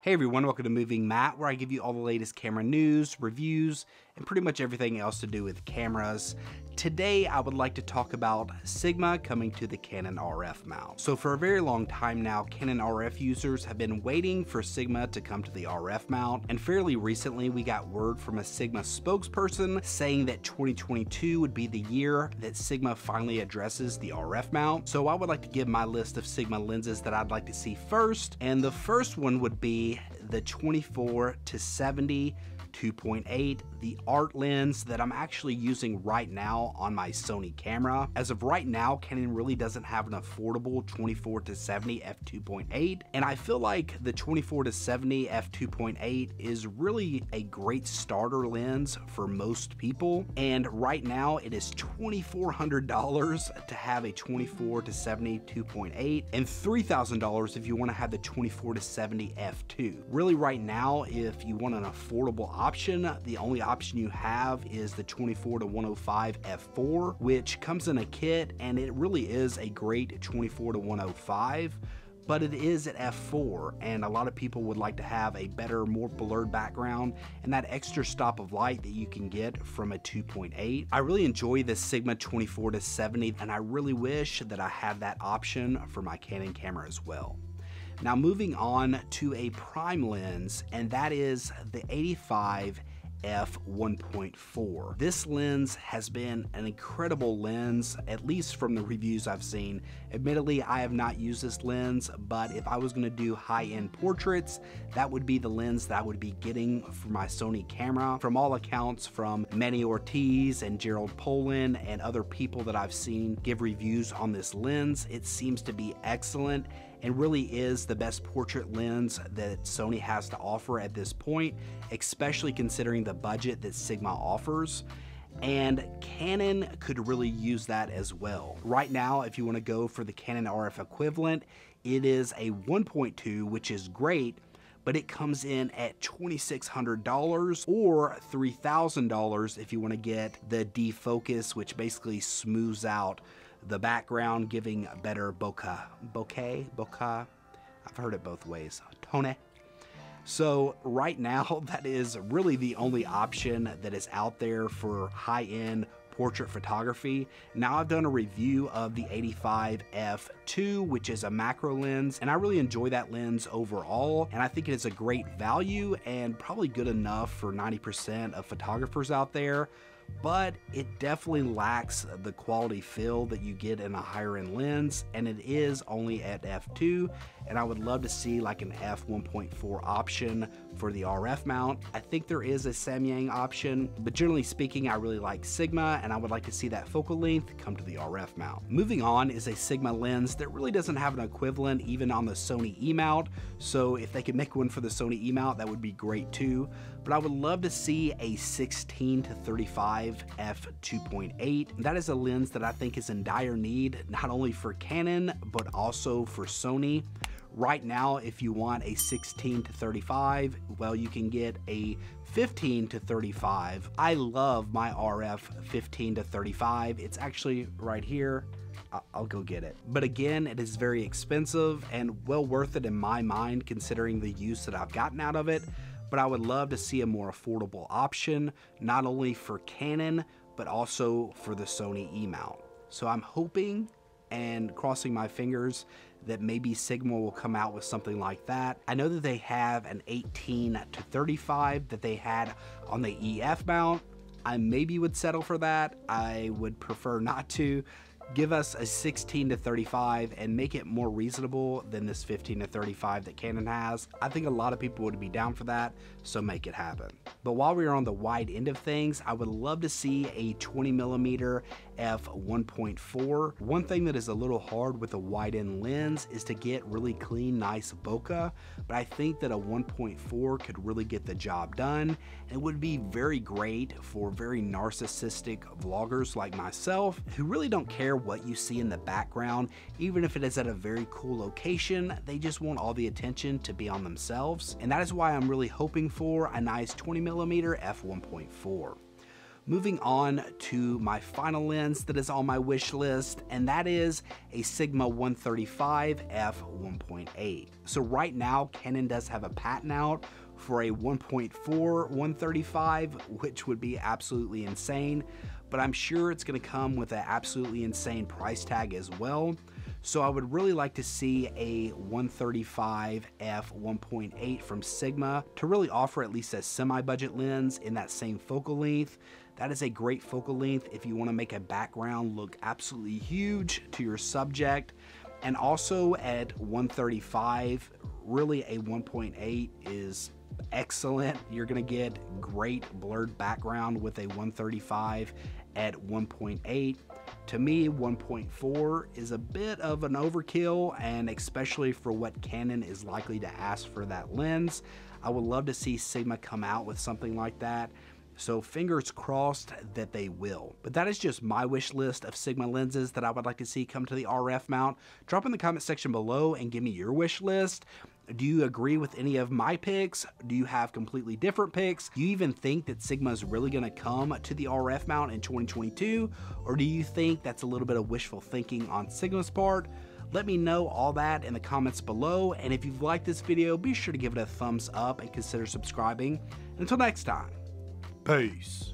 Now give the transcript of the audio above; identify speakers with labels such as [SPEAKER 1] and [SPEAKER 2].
[SPEAKER 1] Hey everyone, welcome to Moving Matt, where I give you all the latest camera news, reviews, and pretty much everything else to do with cameras. Today, I would like to talk about Sigma coming to the Canon RF mount. So for a very long time now, Canon RF users have been waiting for Sigma to come to the RF mount, and fairly recently we got word from a Sigma spokesperson saying that 2022 would be the year that Sigma finally addresses the RF mount. So I would like to give my list of Sigma lenses that I'd like to see first, and the first one would be the 24-70 2.8, the art lens that I'm actually using right now on my Sony camera. As of right now, Canon really doesn't have an affordable 24-70 f2.8, and I feel like the 24-70 f2.8 is really a great starter lens for most people, and right now it is $2,400 to have a 24-70 2.8 and $3,000 if you want to have the 24-70 f2. Really right now, if you want an affordable option, the only option you have is the 24-105 f4, which comes in a kit, and it really is a great 24-105. But it is at f4, and a lot of people would like to have a better, more blurred background and that extra stop of light that you can get from a 2.8. I really enjoy the Sigma 24-70, and I really wish that I had that option for my Canon camera as well. Now moving on to a prime lens, and that is the 85 f1.4. This lens has been an incredible lens, at least from the reviews I've seen. Admittedly, I have not used this lens, but if I was going to do high-end portraits, that would be the lens that I would be getting for my Sony camera. From all accounts, from Manny Ortiz and Gerald Poland and other people that I've seen give reviews on this lens, it seems to be excellent and really is the best portrait lens that Sony has to offer at this point, especially considering the budget that Sigma offers. And Canon could really use that as well. Right now, if you want to go for the Canon RF equivalent, it is a 1.2, which is great, but it comes in at $2,600 or $3,000 if you want to get the defocus, which basically smooths out the background, giving better bokeh. I've heard it both ways. Tone. So right now, that is really the only option that is out there for high-end portrait photography. Now I've done a review of the 85 f2, which is a macro lens, and I really enjoy that lens overall, and I think it is a great value and probably good enough for 90% of photographers out there. But it definitely lacks the quality feel that you get in a higher end lens, and it is only at f2, and I would love to see like an f1.4 option for the RF mount. I think there is a Samyang option, but generally speaking, I really like Sigma, and I would like to see that focal length come to the RF mount. Moving on is a Sigma lens that really doesn't have an equivalent even on the Sony E-mount, so if they could make one for the Sony E-mount, that would be great too. But I would love to see a 16-35 f2.8. That is a lens that I think is in dire need, not only for Canon, but also for Sony. Right now, if you want a 16-35, well, you can get a 15-35. I love my RF 15-35. It's actually right here. I'll go get it. But again, it is very expensive and well worth it in my mind, considering the use that I've gotten out of it. But I would love to see a more affordable option, not only for Canon, but also for the Sony E-mount. So I'm hoping and crossing my fingers that maybe Sigma will come out with something like that. I know that they have an 18-35 that they had on the EF mount. I maybe would settle for that. I would prefer not to. Give us a 16-35 and make it more reasonable than this 15-35 that Canon has. I think a lot of people would be down for that, so make it happen. But while we are on the wide end of things, I would love to see a 20mm f1.4. One thing that is a little hard with a wide end lens is to get really clean, nice bokeh, but I think that a 1.4 could really get the job done, and it would be very great for very narcissistic vloggers like myself who really don't care what you see in the background. Even if it is at a very cool location, they just want all the attention to be on themselves, and that is why I'm really hoping for a nice 20mm f1.4. Moving on to my final lens that is on my wish list, and that is a Sigma 135 f1.8. So right now, Canon does have a patent out for a 1.4 135, which would be absolutely insane, but I'm sure it's going to come with an absolutely insane price tag as well. So I would really like to see a 135 f1.8 from Sigma to really offer at least a semi-budget lens in that same focal length. That is a great focal length if you want to make a background look absolutely huge to your subject. And also at 135, really a 1.8 is excellent. You're going to get great blurred background with a 135 at 1.8. To me, 1.4 is a bit of an overkill, and especially for what Canon is likely to ask for that lens. I would love to see Sigma come out with something like that. So fingers crossed that they will. But that is just my wish list of Sigma lenses that I would like to see come to the RF mount. Drop in the comment section below and give me your wish list. Do you agree with any of my picks? Do you have completely different picks? Do you even think that Sigma is really going to come to the RF mount in 2022? Or do you think that's a little bit of wishful thinking on Sigma's part? Let me know all that in the comments below. And if you've liked this video, be sure to give it a thumbs up and consider subscribing. Until next time. Peace.